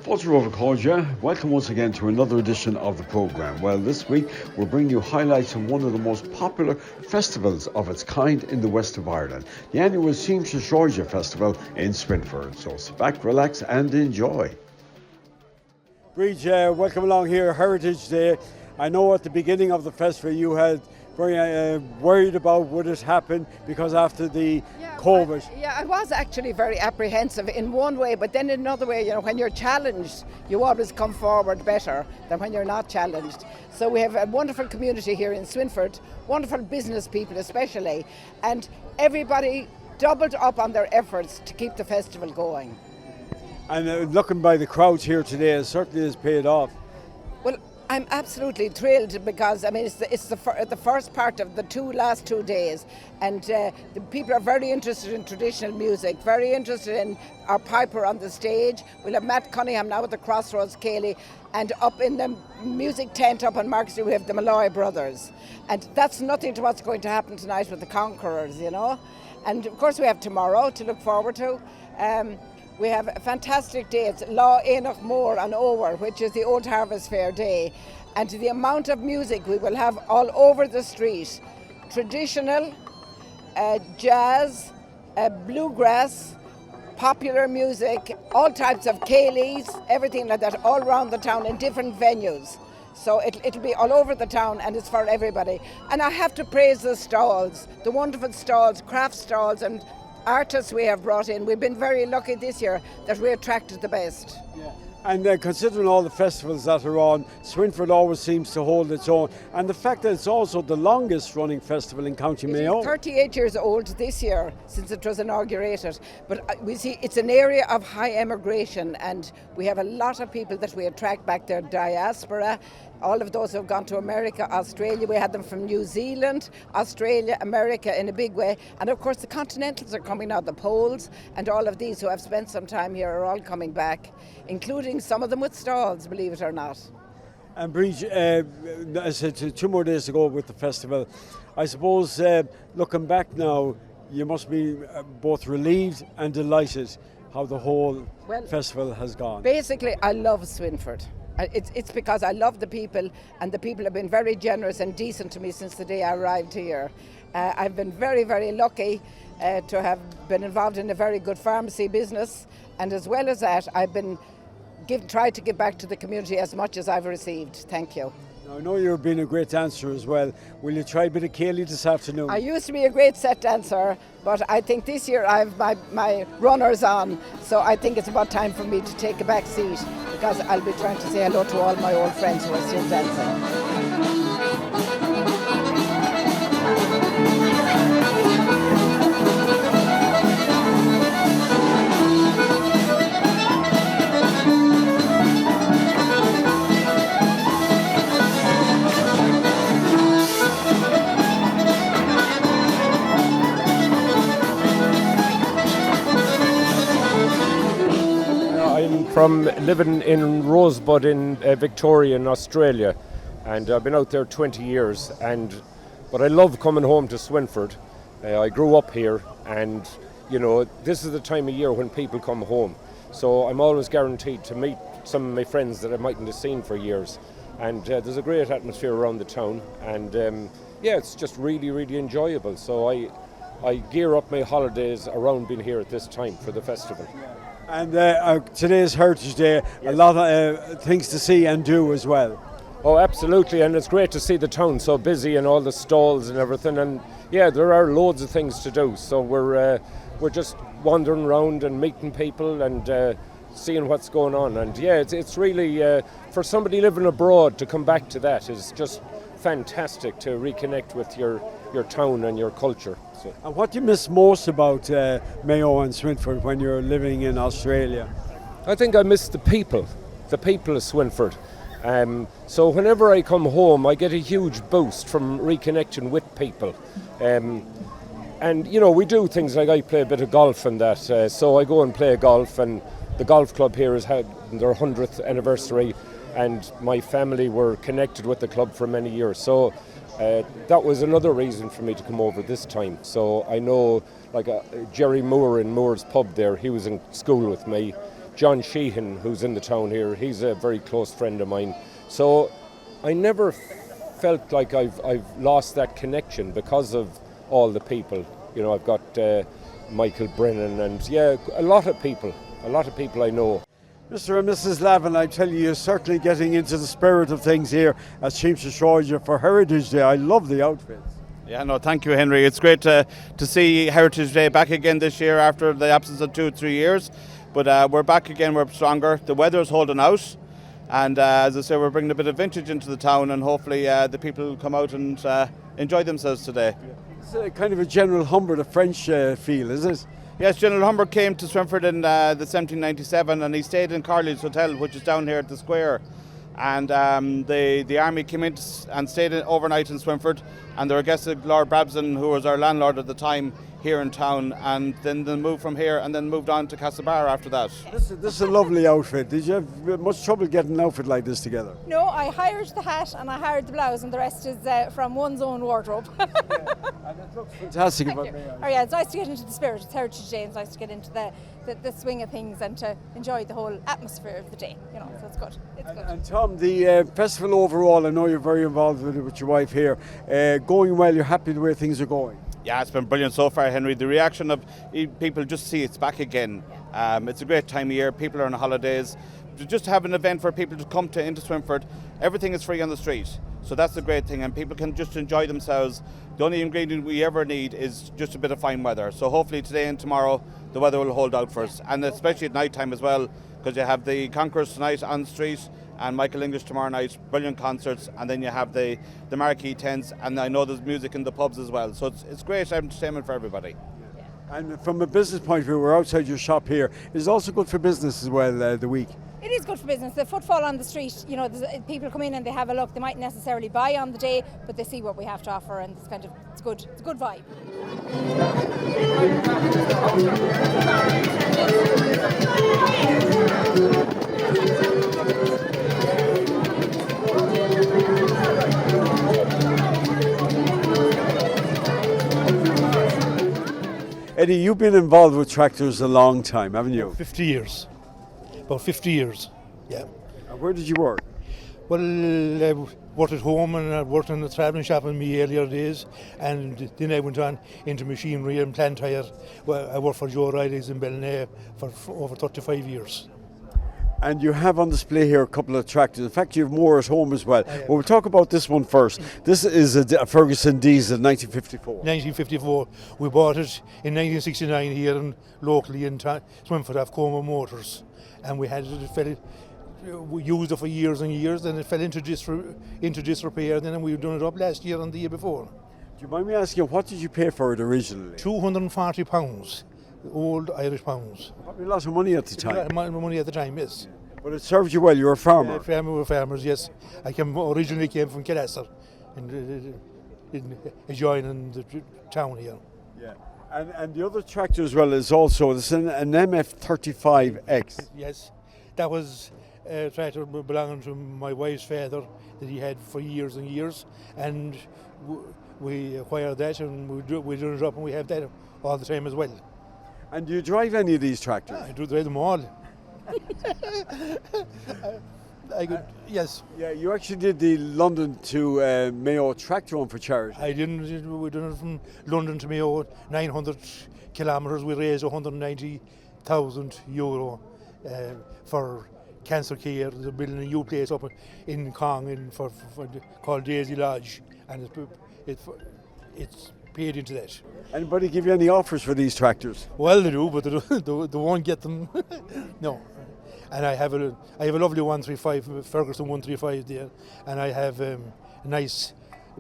Walter Overcoja, welcome once again to another edition of the programme. Well, this week we're bringing you highlights from one of the most popular festivals of its kind in the west of Ireland, the annual Siamsa Sraide Festival in Swinford. So sit back, relax and enjoy. Bridge, welcome along here, Heritage Day. I know at the beginning of the festival you had very worried about would it happen because after the COVID. I was actually very apprehensive in one way, but then in another way, when you're challenged, you always come forward better than when you're not challenged. So we have a wonderful community here in Swinford, wonderful business people especially, and everybody doubled up on their efforts to keep the festival going. And looking by the crowds here today, it certainly has paid off. Well, I'm absolutely thrilled because it's the first part of the last 2 days, and the people are very interested in traditional music, very interested in our piper on the stage. We'll have Matt Cunningham now at the Crossroads Cayley, and up in the music tent up on Market Street we have the Malloy Brothers, and that's nothing to what's going to happen tonight with the Conquerors, And of course we have tomorrow to look forward to. We have a fantastic day. It's Lá Éineach Mór an Ómhair, which is the Old Harvest Fair Day. And the amount of music we will have all over the street, traditional, jazz, bluegrass, popular music, all types of céilís, everything like that, all around the town in different venues. So it'll be all over the town and it's for everybody. And I have to praise the stalls, the wonderful stalls, craft stalls and artists we have brought in. We've been very lucky this year that we attracted the best. Yeah. And considering all the festivals that are on, Swinford always seems to hold its own. And the fact that it's also the longest running festival in County Mayo. It's 38 years old this year since it was inaugurated. But we see it's an area of high emigration and we have a lot of people that we attract back their diaspora. All of those who have gone to America, Australia, we had them from New Zealand, Australia, America in a big way. And of course the Continentals are coming now, the Poles, and all of these who have spent some time here are all coming back, including some of them with stalls, believe it or not. And Bridge, I said 2 more days to go with the festival. I suppose looking back now, you must be both relieved and delighted how the whole festival has gone. Basically, I love Swinford. It's because I love the people, and the people have been very generous and decent to me since the day I arrived here. I've been very, very lucky to have been involved in a very good pharmacy business, and as well as that, I've been tried to give back to the community as much as I've received. Thank you. I know you've been a great dancer as well. Will you try a bit of Cayley this afternoon? I used to be a great set dancer, but I think this year I have my runners on, so I think it's about time for me to take a back seat because I'll be trying to say hello to all my old friends who are still dancing. From living in Rosebud in Victoria in Australia, and I've been out there 20 years, but I love coming home to Swinford. I grew up here, and this is the time of year when people come home, so I'm always guaranteed to meet some of my friends that I mightn't have seen for years, and there's a great atmosphere around the town, and it's just really, really enjoyable. So I gear up my holidays around being here at this time for the festival. And today's Heritage Day, a lot of things to see and do as well. Oh, absolutely, and it's great to see the town so busy and all the stalls and everything. And there are loads of things to do. So we're just wandering around and meeting people and seeing what's going on. And it's really for somebody living abroad to come back to that is just fantastic to reconnect with your town and your culture. So. And what do you miss most about Mayo and Swinford when you're living in Australia? I think I miss the people of Swinford. So whenever I come home, I get a huge boost from reconnecting with people. And we do things like I play a bit of golf and that. So I go and play golf, and the golf club here has had their 100th anniversary, and my family were connected with the club for many years. So that was another reason for me to come over this time. So I know Jerry Moore in Moore's pub there, he was in school with me. John Sheehan, who's in the town here, he's a very close friend of mine. So I never felt like I've lost that connection because of all the people. You know, I've got Michael Brennan and a lot of people I know. Mr. and Mrs. Lavin, I tell you, you're certainly getting into the spirit of things here at Siamsa Sraide for Heritage Day. I love the outfits. Yeah, no, thank you, Henry. It's great to see Heritage Day back again this year after the absence of 2 or 3 years. But we're back again, we're stronger. The weather's holding out. And as I say, we're bringing a bit of vintage into the town, and hopefully the people will come out and enjoy themselves today. It's kind of a General Humbert, a French feel, is it? Yes, General Humbert came to Swinford in the 1797, and he stayed in Carly's Hotel, which is down here at the square. And the army came in and stayed overnight in Swinford, and they were guests of Lord Brabson, who was our landlord at the time, here in town, and then they moved from here and then moved on to Castlebar after that. This is a lovely outfit. Did you have much trouble getting an outfit like this together? No, I hired the hat and I hired the blouse, and the rest is from one's own wardrobe. And it looks fantastic. Thank you. Oh yeah, it's nice to get into the spirit. It's Heritage Day, and it's nice to get into the swing of things and to enjoy the whole atmosphere of the day. You know, so it's good. It's good. And Tom, the festival overall, I know you're very involved with it with your wife here. Going well, you're happy the way things are going? Yeah, it's been brilliant so far, Henry. The reaction of people just see it's back again. It's a great time of year. People are on holidays. Just to have an event for people to come into Swinford, everything is free on the street. So that's the great thing, and people can just enjoy themselves. The only ingredient we ever need is just a bit of fine weather. So hopefully today and tomorrow the weather will hold out for us, and especially at night time as well, because you have the Conquerors tonight on the street and Michael English tomorrow night, brilliant concerts, and then you have the marquee tents, and I know there's music in the pubs as well. So it's great entertainment for everybody. And from a business point of view, we're outside your shop here. It's also good for business as well, the week. It is good for business. The footfall on the street, you know, people come in and they have a look. They might necessarily buy on the day, but they see what we have to offer, and it's good. It's a good vibe. Eddie, you've been involved with tractors a long time, haven't you? 50 years. About 50 years, yeah. And where did you work? Well, I worked at home, and I worked in the travelling shop in my earlier days, and then I went on into machinery and plant hire. Well, I worked for Joe Riley's in Bellnay for over 35 years. And you have on display here a couple of tractors. In fact, you have more at home as well. Well, we'll talk about this one first. This is a Ferguson Diesel 1954. 1954. We bought it in 1969 here locally in Swinford off Como Motors. And we had it, we used it for years and years, and it fell into disrepair. Then we done it up last year and the year before. Do you mind me asking, what did you pay for it originally? £240, old Irish pounds. Probably a lot of money at the time. A lot of money at the time, yes. But it served you well. You were a farmer. We were farmers, yes. I originally came from Killasser, adjoining the town here. Yeah. And the other tractor as well is also an MF35X. Yes, that was a tractor belonging to my wife's father that he had for years and years, and we acquired that, and we done it up, and we have that all the time as well. And do you drive any of these tractors? I do drive them all. Yes. Yeah, you actually did the London to Mayo tractor run for charity. We done it from London to Mayo, 900 kilometres. We raised €190,000 for cancer care. They're building a new place up in Kong called Daisy Lodge, and it's paid into that. Anybody give you any offers for these tractors? Well, they do, but they won't get them. No. And I have a lovely 135 Ferguson 135 there, and I have a nice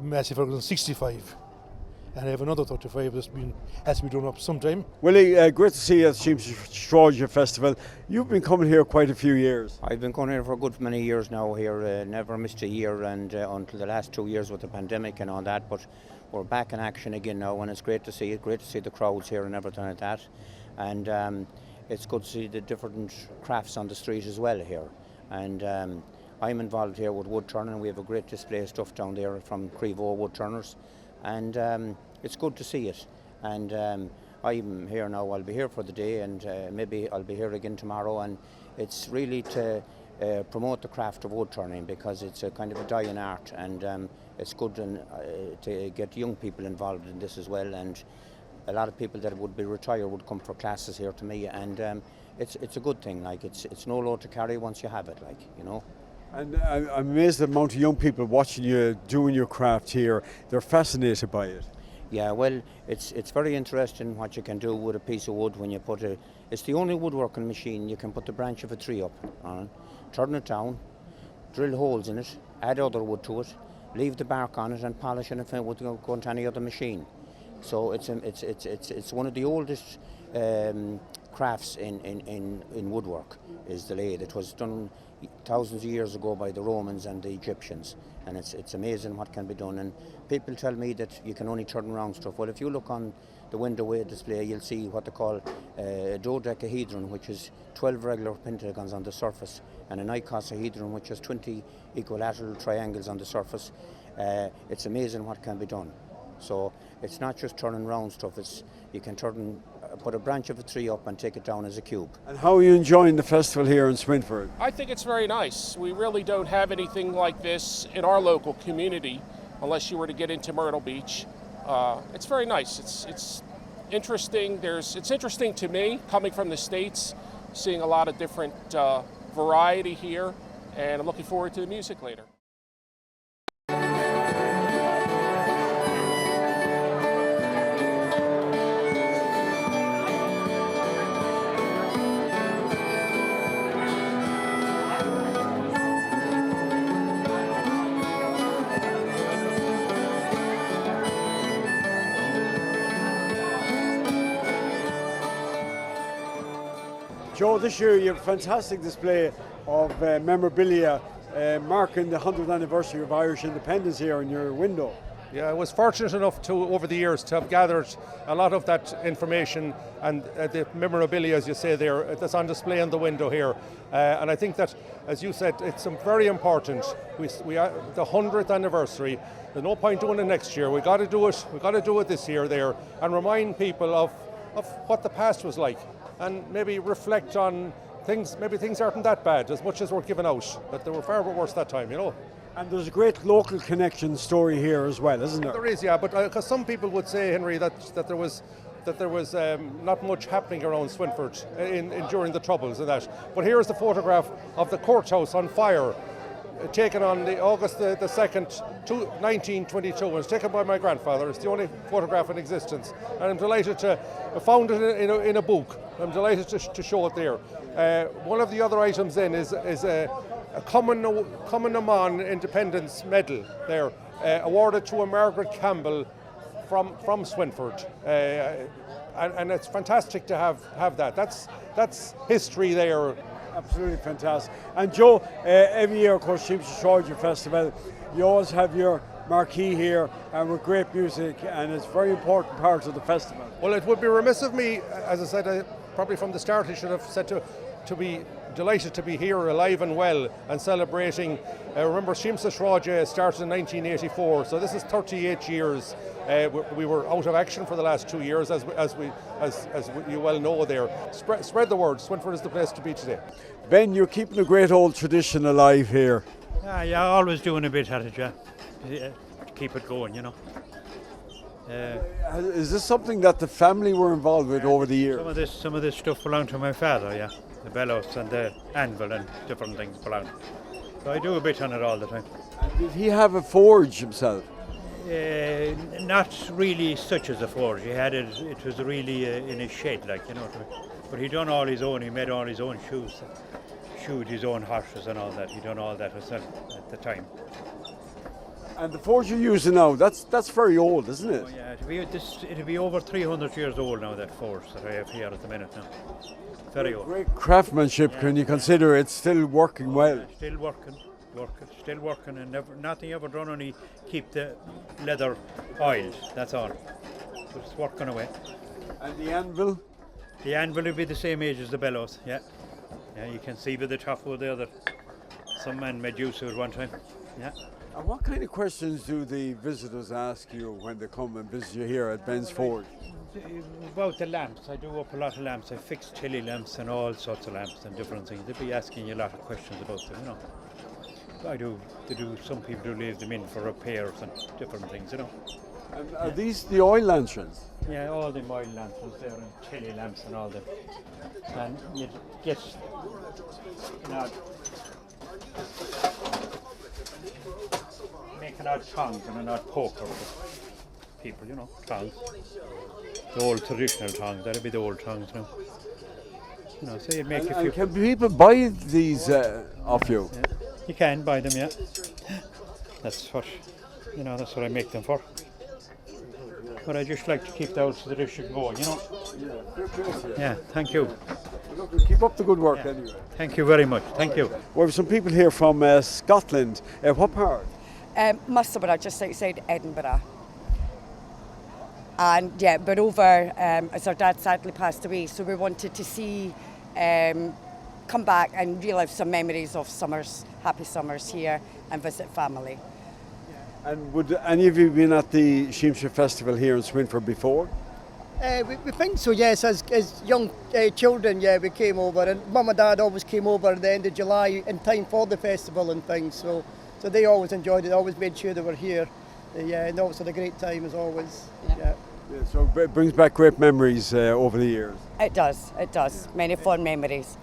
Massey Ferguson 65, and I have another 35 has to be done up sometime. Willie, great to see you at the Siamsa Sraide Festival. You've been coming here quite a few years. I've been coming here for a good many years now here, never missed a year, and until the last 2 years with the pandemic and all that, but we're back in action again now, and it's great to see the crowds here and everything like that, and it's good to see the different crafts on the street as well here. And I'm involved here with woodturning. We have a great display of stuff down there from Crevo woodturners, and it's good to see it. And I'm here now. I'll be here for the day, and maybe I'll be here again tomorrow. And it's really to promote the craft of wood turning, because it's a kind of a dying art, and it's good to get young people involved in this as well. And a lot of people that would be retired would come for classes here to me, and it's a good thing. Like it's no load to carry once you have it, like, you know. And I'm amazed at the amount of young people watching you doing your craft here. They're fascinated by it. Yeah, well, it's very interesting what you can do with a piece of wood when you put it. It's the only woodworking machine you can put the branch of a tree up on, turn it down, drill holes in it, add other wood to it, leave the bark on it, and polish it, and it would go into any other machine. So it's one of the oldest crafts in woodwork, is the lathe. It was done thousands of years ago by the Romans and the Egyptians, and it's amazing what can be done. And people tell me that you can only turn around stuff. Well, if you look on the window display, you'll see what they call a dodecahedron, which is 12 regular pentagons on the surface, and an icosahedron, which is 20 equilateral triangles on the surface. It's amazing what can be done. So it's not just turning round stuff, you can put a branch of a tree up and take it down as a cube. And how are you enjoying the festival here in Swinford? I think it's very nice. We really don't have anything like this in our local community, unless you were to get into Myrtle Beach. It's very nice. It's interesting. It's interesting to me, coming from the States, seeing a lot of different variety here, and I'm looking forward to the music later. Joe, this year you have a fantastic display of memorabilia marking the 100th anniversary of Irish independence here in your window. Yeah, I was fortunate enough to, over the years, to have gathered a lot of that information and the memorabilia, as you say there, that's on display in the window here. And I think that, as you said, it's very important. We are the 100th anniversary. There's no point doing it next year. We got to do it. We got to do it this year there, and remind people of what the past was like, and maybe reflect on things. Maybe things aren't that bad as much as we're giving out. That they were far worse that time, you know. And there's a great local connection story here as well, isn't there? There is, yeah, but because some people would say, Henry, that there was not much happening around Swinford during the Troubles and that. But here's the photograph of the courthouse on fire, taken on the August the 2nd, 1922. It was taken by my grandfather. It's the only photograph in existence, and I'm delighted to found it in a book. I'm delighted to show it there. One of the other items then is a Common Independence Medal there, awarded to a Margaret Campbell from Swinford, and it's fantastic to have that. That's history there. Absolutely fantastic. And Joe, every year, of course, Siamsa Sraide Festival, you always have your marquee here, and with great music, and it's a very important part of the festival. Well, it would be remiss of me, as I said, probably from the start I should have said to be delighted to be here alive and well and celebrating. Remember, Siamsa Sraide started in 1984, so this is 38 years. We were out of action for the last 2 years, as you well know there. Spread the word, Swinford is the place to be today. Ben, you're keeping a great old tradition alive here. Yeah, always doing a bit at it, yeah. To keep it going, you know. Is this something that the family were involved with over the years? Some of this stuff belonged to my father, yeah. The bellows and the anvil and different things belonged. So I do a bit on it all the time. And did he have a forge himself? Not really such as a forge. He had it. It was really in his shed, like, you know. But he done all his own. He made all his own shoes, shoed his own horses and all that. He done all that himself at the time. And the forge you're using now, that's very old, isn't it? Oh, yeah, it'll be over 300 years old now, that forge that I have here at the minute now. Very old. Great craftsmanship, yeah. Can you consider it's still working well? Still working, and nothing ever done, only keep the leather oiled, that's all. But it's working away. And the anvil? The anvil will be the same age as the bellows, yeah. Yeah, you can see by the top over there that some man made use of it one time, yeah. And what kind of questions do the visitors ask you when they come and visit you here at Ben's Forge? about the lamps, I do up a lot of lamps. I fix chili lamps and all sorts of lamps and different things. They'd be asking you a lot of questions about them, you know. Some people do leave them in for repairs and different things, you know. And are these the oil lanterns? Yeah, all the oil lanterns there and chili lamps and all them. And you get, make an odd tongs and an odd poker for people, you know, tongs. The old traditional tongs, that'll be the old tongs now. You know, so you make a few. Can people buy these off you? Yeah. You can buy them, yeah. That's what I make them for. But I just like to keep the old tradition going, you know. Yeah, thank you. Look, keep up the good work anyway. Thank you very much. Thank you. We have some people here from Scotland. What part? Musselburgh, just outside Edinburgh. And yeah, but over, as our dad sadly passed away, so we wanted to see, come back and relive some memories of summers, happy summers here, and visit family. And would any of you been at the Siamsa Festival here in Swinford before? We think so, yes. As young children, yeah, we came over, and Mum and Dad always came over at the end of July in time for the festival and things. So they always enjoyed it. Always made sure they were here. And always had a great time as always. Yeah. So it brings back great memories over the years. It does. Many fond memories.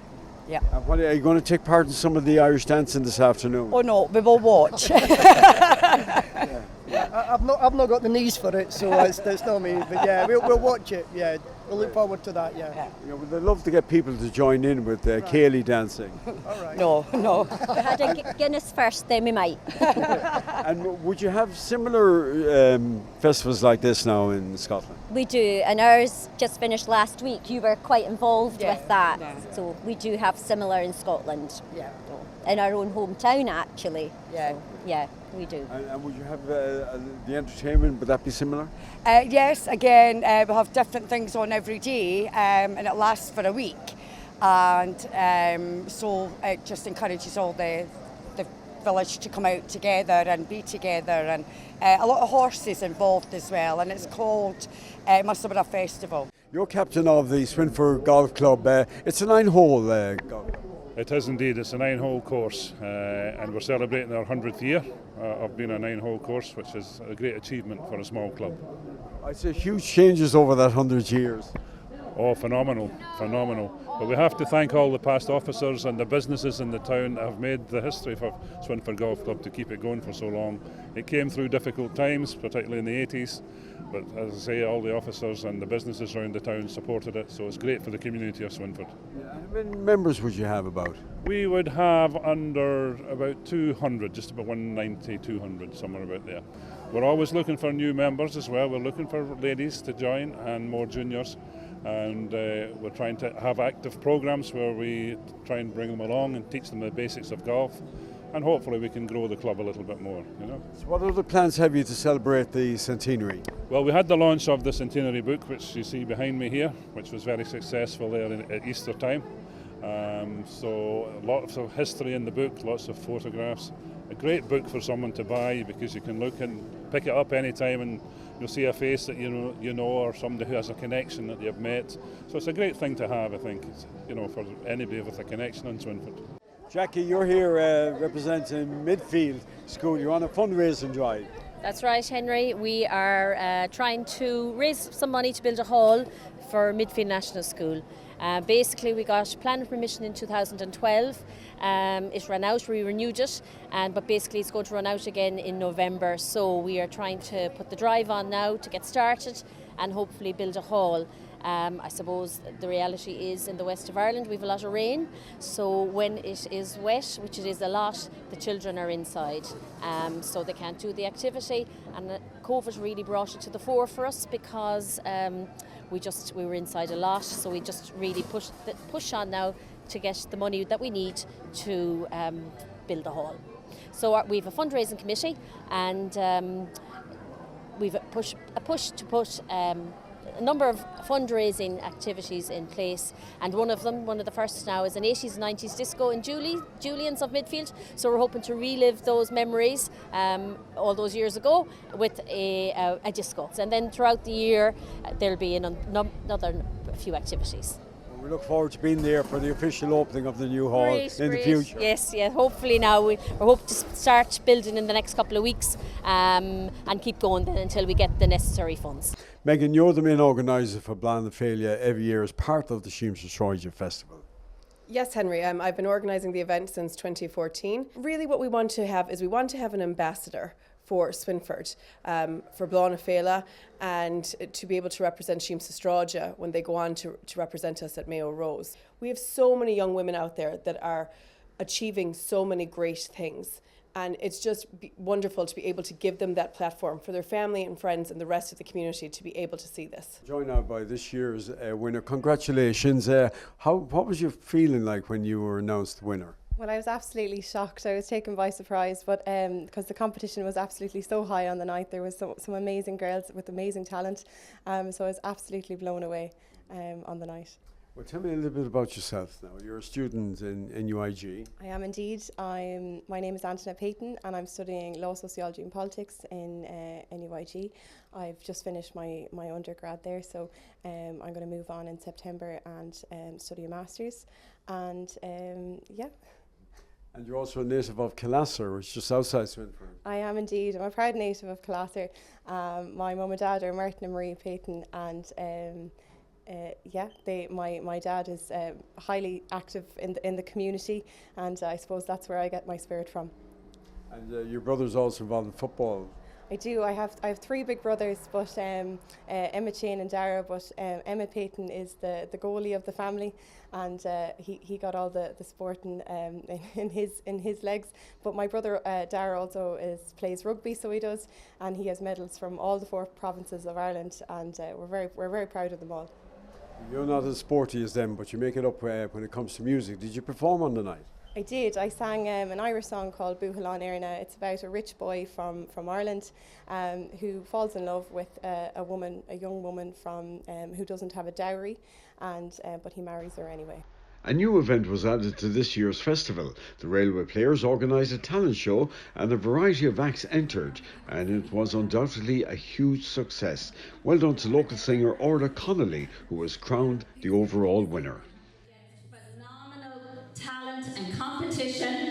Yeah. And what, are you going to take part in some of the Irish dancing this afternoon? Oh no, we will watch. I've not got the knees for it, so it's not me. But yeah, we'll watch it. Yeah, we'll look forward to that. Yeah. Well, they'd love to get people to join in with Kaylee dancing. All right. No. We had a Guinness first, then we might. And would you have similar festivals like this now in Scotland? We do, and ours just finished last week. You were quite involved with that, so we do have similar in Scotland. Yeah. In our own hometown, actually. Yeah. So, yeah, we do. And would you have the entertainment? Would that be similar? Yes. Again, we'll have different things on every day, and it lasts for a week. And so it just encourages all the village to come out together and be together, and a lot of horses involved as well, and it's called Musselburgh Festival. You're captain of the Swinford Golf Club. It's a 9-hole golf. It is indeed. It's a 9-hole course, and we're celebrating our 100th year of being a 9-hole course, which is a great achievement for a small club. I'd say huge changes over that 100 years. Oh, phenomenal. But we have to thank all the past officers and the businesses in the town that have made the history for Swinford Golf Club to keep it going for so long. It came through difficult times, particularly in the 80s, but as I say, all the officers and the businesses around the town supported it, so it's great for the community of Swinford. How many members would you have about? We would have under about 200, just about 190, 200, somewhere about there. We're always looking for new members as well. We're looking for ladies to join and more juniors. And we're trying to have active programs where we try and bring them along and teach them the basics of golf, and hopefully we can grow the club a little bit more, you know. So what other plans have you to celebrate the centenary? Well, we had the launch of the centenary book, which you see behind me here, which was very successful there at Easter time. So lots of history in the book, lots of photographs. A great book for someone to buy, because you can look and pick it up anytime and you'll see a face that you know, or somebody who has a connection that you've met. So it's a great thing to have, I think, for anybody with a connection in Swinford. Jackie, you're here representing Midfield School. You're on a fundraising drive. That's right, Henry. We are trying to raise some money to build a hall for Midfield National School. Basically, we got planning permission in 2012. It ran out, we renewed it, but basically it's going to run out again in November. So we are trying to put the drive on now to get started and hopefully build a hall. I suppose the reality is in the west of Ireland we have a lot of rain, so when it is wet, which it is a lot, the children are inside, so they can't do the activity, and COVID really brought it to the fore for us, because we were inside a lot, so we just really push on now to get the money that we need to build the hall. So we have a fundraising committee, and we've a push to put a number of fundraising activities in place, and one of the first now, is an 80s and 90s disco in Julian's of Midfield. So we're hoping to relive those memories all those years ago with a disco. And then throughout the year there'll be another few activities. We look forward to being there for the official opening of the new hall in the future. Yes, hopefully now we hope to start building in the next couple of weeks and keep going then until we get the necessary funds. Megan, you're the main organiser for Blan Féile every year as part of the Siamsa Sraide Festival. Yes, Henry, I've been organising the event since 2014. Really what we want to have is an ambassador for Swinford, for Blan Féile, and to be able to represent Siamsa Sraide when they go on to represent us at Mayo Rose. We have so many young women out there that are achieving so many great things, and it's just wonderful to be able to give them that platform for their family and friends and the rest of the community to be able to see this. Joined now by this year's winner. Congratulations. What was your feeling like when you were announced the winner? Well, I was absolutely shocked. I was taken by surprise, but because the competition was absolutely so high on the night, there was some amazing girls with amazing talent, so I was absolutely blown away on the night. Well, tell me a little bit about yourself now. You're a student in UIG. I am indeed. My name is Antoinette Payton, and I'm studying Law, Sociology and Politics in UIG. I've just finished my undergrad there, so I'm going to move on in September and study a Master's. And yeah. And you're also a native of Killasser, which is just outside Swinford. I am indeed. I'm a proud native of Killasser. My mum and dad are Martin and Marie Payton, and my dad is highly active in the community, and I suppose that's where I get my spirit from. And your brother's also involved in football. I do. I have three big brothers, but Emma, Shane and Dara, but Emma Payton is the goalie of the family, and he got all the sporting in his legs. But my brother Dara also plays rugby, so he does, and he has medals from all the 4 provinces of Ireland, and we're very proud of them all. You're not as sporty as them, but you make it up when it comes to music. Did you perform on the night? I did. I sang an Irish song called Buchalan Erna. It's about a rich boy from Ireland who falls in love with a young woman who doesn't have a dowry, but he marries her anyway. A new event was added to this year's festival. The railway players organised a talent show and a variety of acts entered, and it was undoubtedly a huge success. Well done to local singer Orla Connolly, who was crowned the overall winner. Phenomenal talent and competition